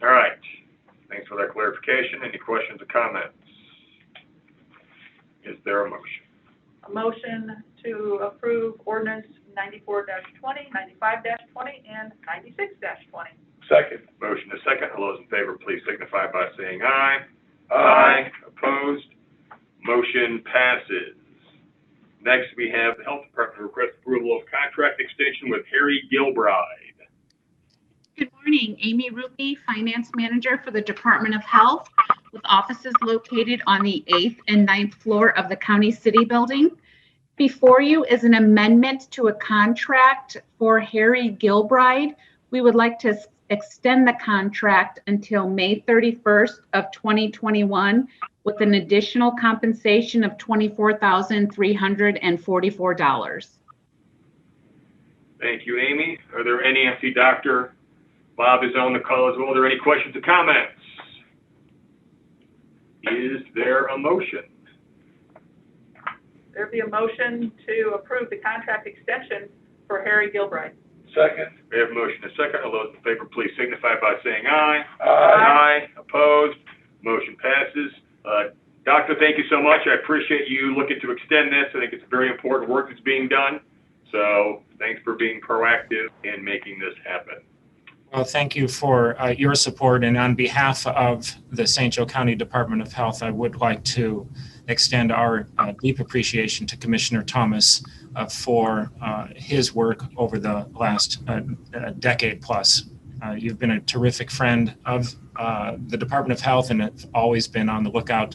All right. Thanks for that clarification. Any questions or comments? Is there a motion? A motion to approve ordinance 94-20, 95-20, and 96-20. Second. Motion is second. All those in favor, please signify by saying aye. Aye. Opposed? Motion passes. Next, we have the Health Department request approval of contract extension with Harry Gilbride. Good morning, Amy Rupe, Finance Manager for the Department of Health, with offices located on the 8th and 9th floor of the County City Building. Before you is an amendment to a contract for Harry Gilbride. We would like to extend the contract until May 31st of 2021 with an additional compensation of $24,344. Thank you, Amy. Are there any, I see Dr. Bob is on the call as well. Are there any questions or comments? Is there a motion? There be a motion to approve the contract extension for Harry Gilbride. Second. We have a motion and a second. All those in favor, please signify by saying aye. Aye. Opposed? Motion passes. Doctor, thank you so much. I appreciate you looking to extend this. I think it's very important work that's being done. So thanks for being proactive in making this happen. Well, thank you for your support. And on behalf of the St. Joe County Department of Health, I would like to extend our deep appreciation to Commissioner Thomas for his work over the last decade plus. You've been a terrific friend of the Department of Health and have always been on the lookout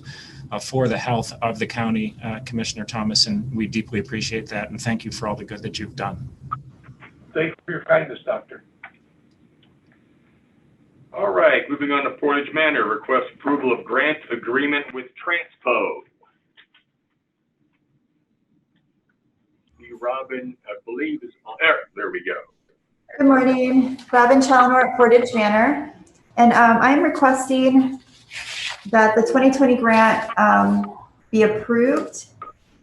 for the health of the county, Commissioner Thomas, and we deeply appreciate that. And thank you for all the good that you've done. Thank you for your kindness, Doctor. All right, moving on to Portage Manor, request approval of grant agreement with Transpo. Robin, I believe, is on there we go. Good morning, Robin Chalmers at Portage Manor. And I'm requesting that the 2020 grant be approved.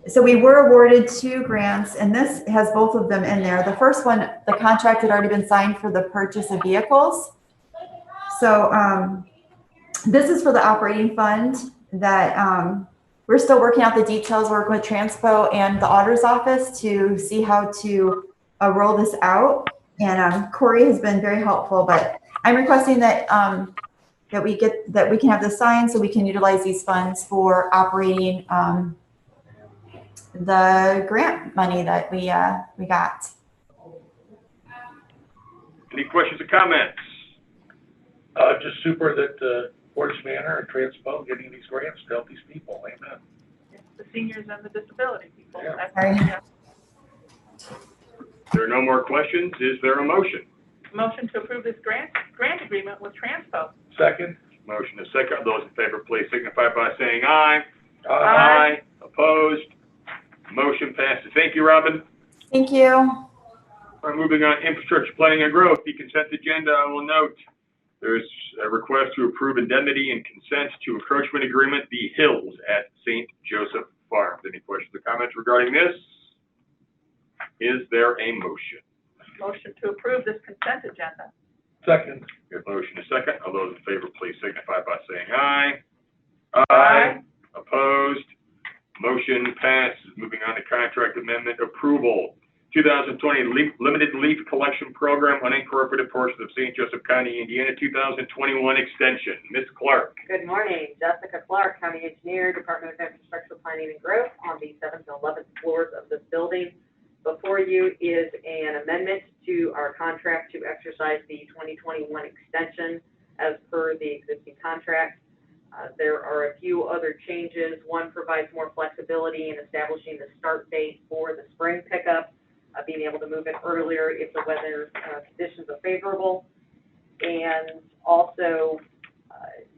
So we were awarded 2 grants, and this has both of them in there. The first one, the contract had already been signed for the purchase of vehicles. So this is for the operating fund that we're still working out the details, working with Transpo and the auditor's office to see how to roll this out. And Corey has been very helpful, but I'm requesting that that we can have this signed so we can utilize these funds for operating the grant money that we got. Any questions or comments? Just super that Portage Manor and Transpo getting these grants to help these people. Amen. It's the seniors and the disability people. Yeah. That's Sorry. yeah. If there are no more questions, is there a motion? Motion to approve this grant agreement with Transpo. Second. Motion is second. Those in favor, please signify by saying aye. Aye. Opposed? Motion passes. Thank you, Robin. Thank you. We're moving on infrastructure planning and growth. The consent agenda, I will note, there's a request to approve indemnity and consent to encroachment agreement, The Hills at St. Joseph Farms. Any questions or comments regarding this? Is there a motion? Motion to approve this consent agenda. Second. We have a motion is second. All those in favor, please signify by saying aye. Aye. Opposed? Motion passes. Moving on to contract amendment approval. 2020 Limited Leaf Collection Program, unincorporated portion of St. Joseph County, Indiana, 2021 extension. Ms. Clark. Good morning, Jessica Clark, County Engineer, Department of Infrastructure Planning and Growth, on the 7th and 11th floors of this building. Before you is an amendment to our contract to exercise the 2021 extension as per the existing contract. There are a few other changes. One provides more flexibility in establishing the start date for the spring pickup, being able to move it earlier if the weather conditions are favorable, and also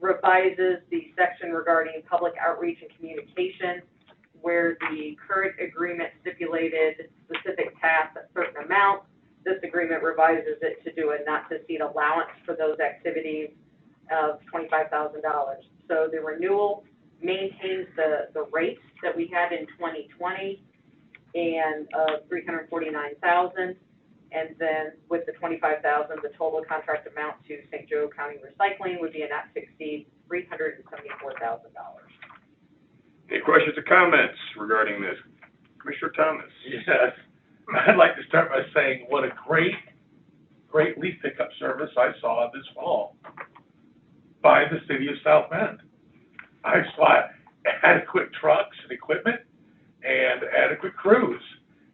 revises the section regarding public outreach and communication, where the current agreement stipulated specific tasks at certain amounts. This agreement revises it to do a not-to-exceed allowance for those activities of $25,000. So the renewal maintains the rates that we had in 2020 and $349,000, And then with the 25,000, the total contract amount to St. Joe County Recycling would be a not to exceed $374,000. Any questions or comments regarding this? Commissioner Thomas? Yes, I'd like to start by saying what a great leaf pickup service I saw this fall by the city of South Bend. I saw adequate trucks and equipment and adequate crews.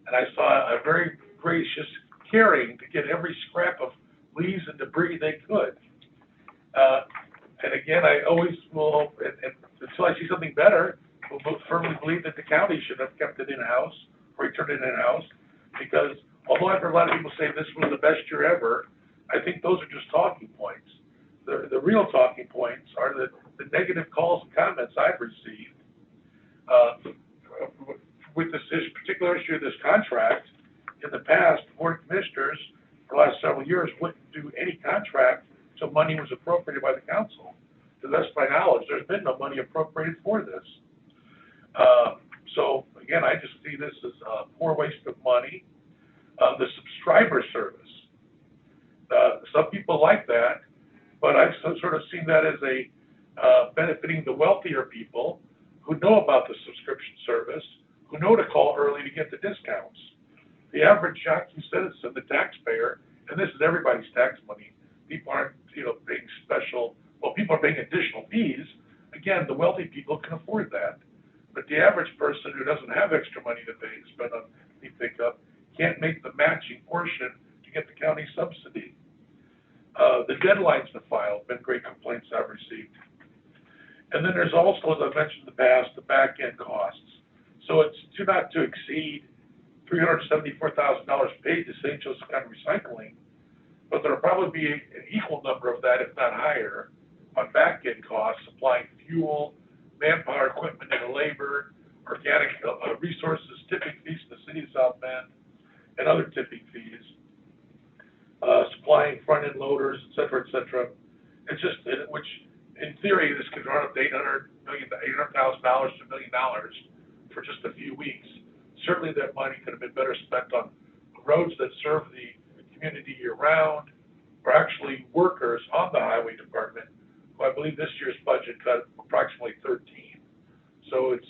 And I saw a very gracious caring to get every scrap of leaves and debris they could. And again, I always will, and until I see something better, will firmly believe that the county should have kept it in-house, or returned it in-house, because although I've heard a lot of people say this was the best year ever, I think those are just talking points. The real talking points are the negative calls and comments I've received with this particular issue of this contract. In the past, the Board of Commissioners, for the last several years, wouldn't do any contract until money was appropriated by the council. To the best of my knowledge, there's been no money appropriated for this. So again, I just see this as a poor waste of money. The subscriber service. Some people like that, but I've sort of seen that as a benefiting the wealthier people who know about the subscription service, who know to call early to get the discounts. The average Yaqui citizen, the taxpayer, and this is everybody's tax money. People aren't, paying special. Well, people are paying additional fees. Again, the wealthy people can afford that, but the average person who doesn't have extra money to spend on leaf pickup can't make the matching portion to get the county subsidy. The deadlines to file have been great complaints I've received. And then there's also, as I've mentioned in the past, the back end costs. So it's not to exceed $374,000 paid to St. Joseph County Recycling, but there'll probably be an equal number of that, if not higher, on back end costs, supplying fuel, manpower, equipment, and labor, organic resources, tipping fees to the city of South Bend, and other tipping fees, supplying front-end loaders, et cetera, et cetera. It's just, which in theory, this could run up to $800,000 to $1 million for just a few weeks. Certainly that money could have been better spent on roads that serve the community year-round, or actually workers on the highway department, who I believe this year's budget cut approximately 13. So it's,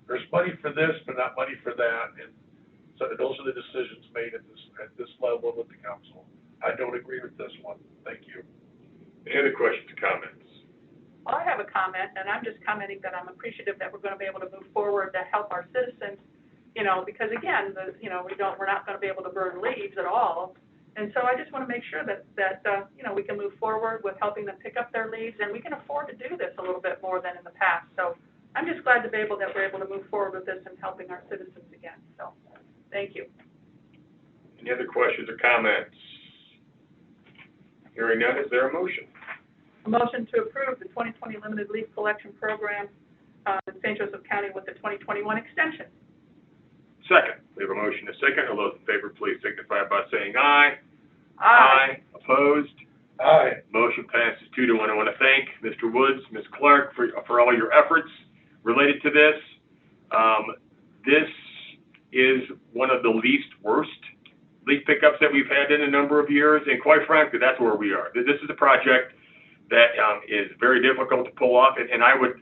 there's money for this, but not money for that, and so those are the decisions made at this level with the council. I don't agree with this one. Thank you. Any other questions or comments? Well, I have a comment, and I'm just commenting that I'm appreciative that we're going to be able to move forward to help our citizens, because again, we're not going to be able to burn leaves at all. And so I just want to make sure that we can move forward with helping them pick up their leaves, and we can afford to do this a little bit more than in the past. So I'm just glad that we're able to move forward with this and helping our citizens again. So thank you. Any other questions or comments? Hearing none, is there a motion? A motion to approve the 2020 Limited Leaf Collection Program in St. Joseph County with the 2021 extension. Second. We have a motion and a second. All those in favor, please signify by saying aye. Aye. Opposed? Aye. Motion passes 2-1. I want to thank Mr. Woods, Ms. Clark for all your efforts related to this. This is one of the least worst leaf pickups that we've had in a number of years, and quite frankly, that's where we are. This is a project that is very difficult to pull off, and I would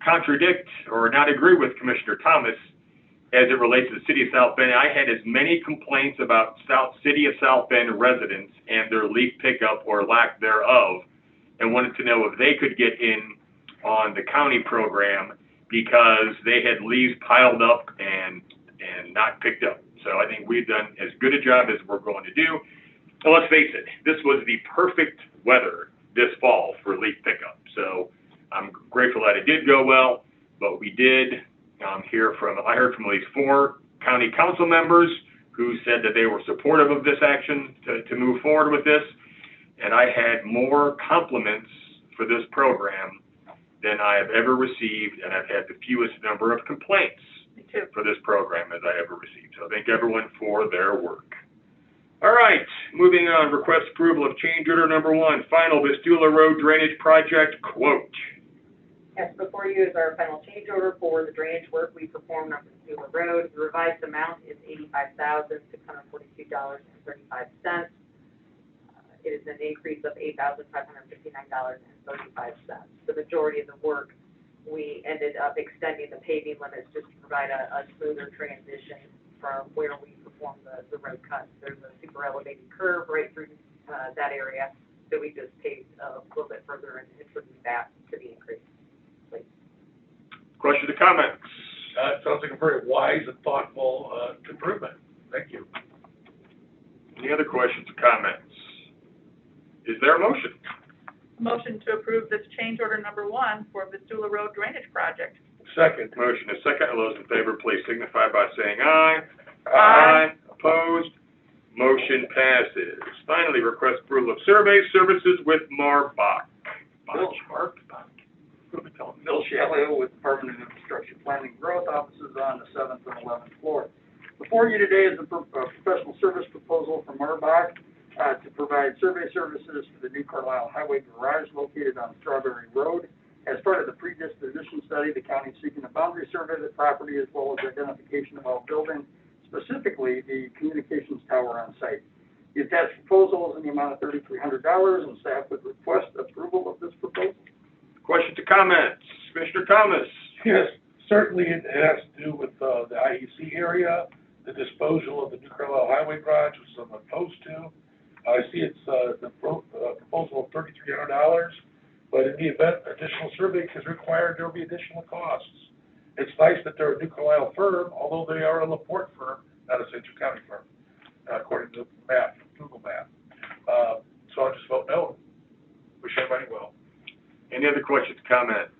contradict or not agree with Commissioner Thomas as it relates to the city of South Bend. I had as many complaints about city of South Bend residents and their leaf pickup or lack thereof, and wanted to know if they could get in on the county program because they had leaves piled up and not picked up. So I think we've done as good a job as we're going to do. Well, let's face it, this was the perfect weather this fall for leaf pickup. So I'm grateful that it did go well, but we did I heard from at least 4 county council members who said that they were supportive of this action to move forward with this. And I had more compliments for this program than I have ever received, and I've had the fewest number of complaints for this program as I ever received. So thank everyone for their work. All right, moving on, request approval of change order number 1, final Vistula Road Drainage Project quote. Yes, before you is our final change order for the drainage work we performed on Missoula Road. The revised amount is $85,642.35. It is an increase of $8,559.35. The majority of the work, we ended up extending the paving limits just to provide a smoother transition from where we perform the road cuts. There's a super elevated curve right through that area, so we just paved a little bit further and attributed that to the increase. Questions or comments? It sounds like a very wise and thoughtful, improvement. Thank you. Any other questions or comments? Is there a motion? Motion to approve this change order number 1 for Missoula Road Drainage Project. Second. Motion is second. All those in favor, please signify by saying aye. Aye. Opposed? Motion passes. Finally, request approval of survey services with Marbach. Bill Shalio with Department of Infrastructure Planning and Growth, offices on the 7th and 11th floor. Before you today is a professional service proposal from Marbach to provide survey services for the new Carlisle Highway Garage located on Strawberry Road. As part of the predisposition study, the county is seeking a boundary survey of the property as well as identification of all buildings, specifically the communications tower on site. The attached proposal is in the amount of $3,300, and staff would request approval of this proposal. Questions or comments? Commissioner Thomas? Yes, certainly it has to do with, the IEC area, the disposal of the new Carlisle Highway Garage, which I'm opposed to. I see it's, the proposal of $3,300, but in the event additional survey is required, there will be additional costs. It's nice that they're a new Carlisle firm, although they are a LaPorte firm, not a St. Joe County firm, according to the map, Google map. So I'll just vote no. Wish everybody well. Any other questions, comments?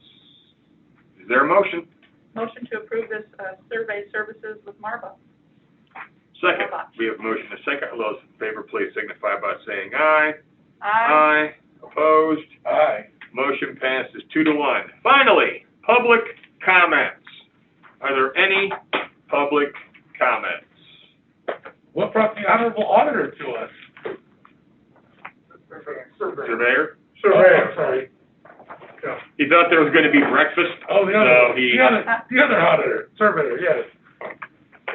Is there a motion? Motion to approve this survey services with Marbach. Second. We have a motion and a second. All those in favor, please signify by saying aye. Aye. Opposed? Aye. Motion passes 2-1. Finally, public comments. Are there any public comments? What brought the honorable auditor to us? Surveyor? Surveyor, sorry. He thought there was going to be breakfast. Oh, the So other, he- the other auditor, surveyor, yes.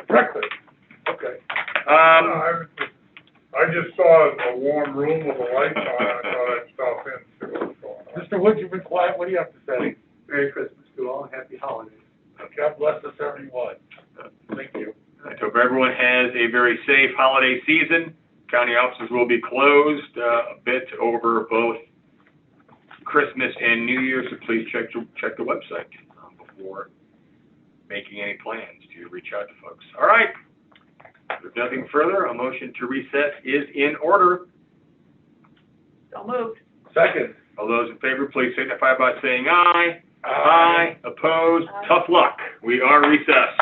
Breakfast, okay. I just saw a warm room with a light on, I thought I'd stop in and see what was going on. Mr. Woods, you've been quiet, what do you have to say? Merry Christmas to all, and happy holidays. God bless us, everyone. Thank you. I hope everyone has a very safe holiday season. County offices will be closed a bit over both Christmas and New Year, so please check the website before making any plans to reach out to folks. All right. If nothing further, a motion to recess is in order. So moved. Second. All those in favor, please signify by saying aye. Opposed? Aye. Tough luck. We are recessed.